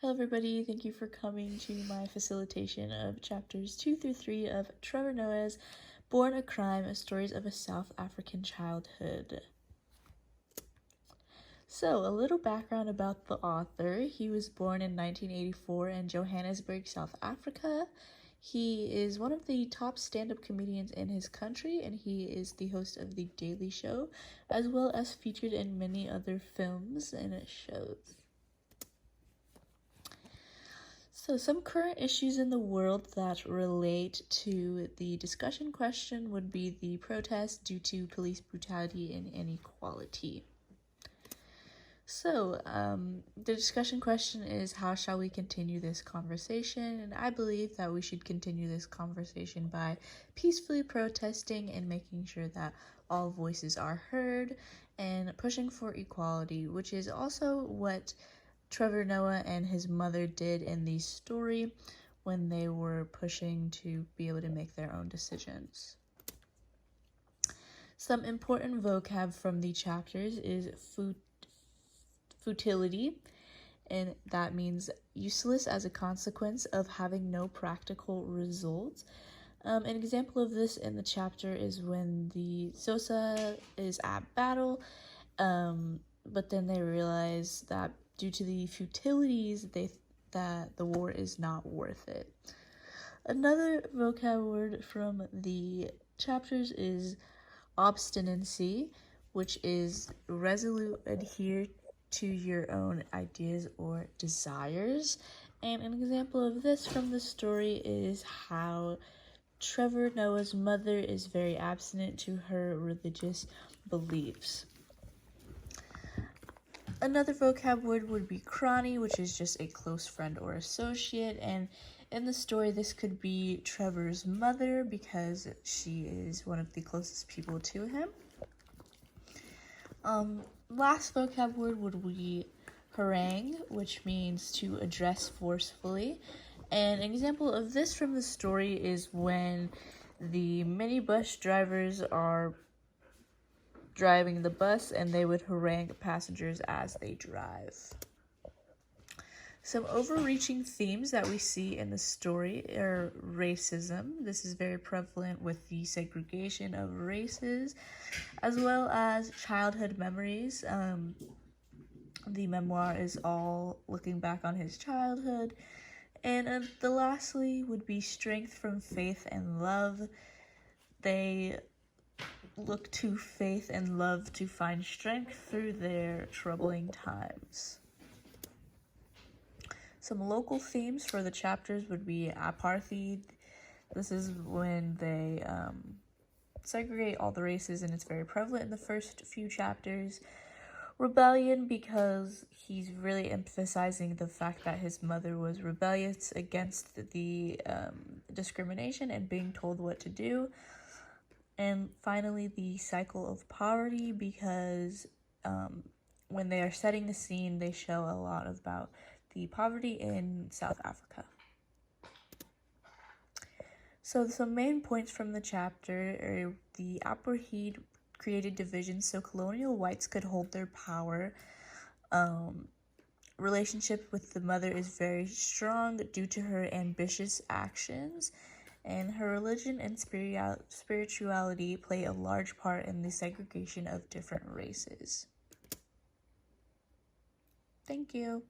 Hello everybody, thank you for coming to my facilitation of chapters 2 through 3 of Trevor Noah's Born a Crime, Stories of a South African Childhood. So, a little background about the author. He was born in 1984 in Johannesburg, South Africa. He is one of the top stand-up comedians in his country, and he is the host of The Daily Show, as well as featured in many other films and shows. So some current issues in the world that relate to the discussion question would be the protest due to police brutality and inequality. So the discussion question is, how shall we continue this conversation? And I believe that we should continue this conversation by peacefully protesting and making sure that all voices are heard and pushing for equality, which is also what Trevor Noah and his mother did in the story when they were pushing to be able to make their own decisions. Some important vocab from the chapters is futility, and that means useless as a consequence of having no practical results. An example of this in the chapter is when the Xhosa is at battle, but then they realize that due to the futilities, that the war is not worth it. Another vocab word from the chapters is obstinacy, which is resolute adhere to your own ideas or desires. And an example of this from the story is how Trevor Noah's mother is very abstinent to her religious beliefs. Another vocab word would be crony, which is just a close friend or associate, and in the story this could be Trevor's mother because she is one of the closest people to him. Last vocab word would be harangue, which means to address forcefully, and an example of this from the story is when the minibus drivers are driving the bus and they would harangue passengers as they drive. Some overreaching themes that we see in the story are racism. This is very prevalent with the segregation of races, as well as childhood memories. The memoir is all looking back on his childhood. And the lastly would be strength from faith and love. They look to faith and love to find strength through their troubling times. Some local themes for the chapters would be apartheid. This is when they segregate all the races, and it's very prevalent in the first few chapters. Rebellion, because he's really emphasizing the fact that his mother was rebellious against the discrimination and being told what to do. And finally, the cycle of poverty, because when they are setting the scene, they show a lot about the poverty in South Africa. So some main points from the chapter are the apartheid created divisions so colonial whites could hold their power. Relationship with the mother is very strong due to her ambitious actions. And her religion and spirituality play a large part in the segregation of different races. Thank you.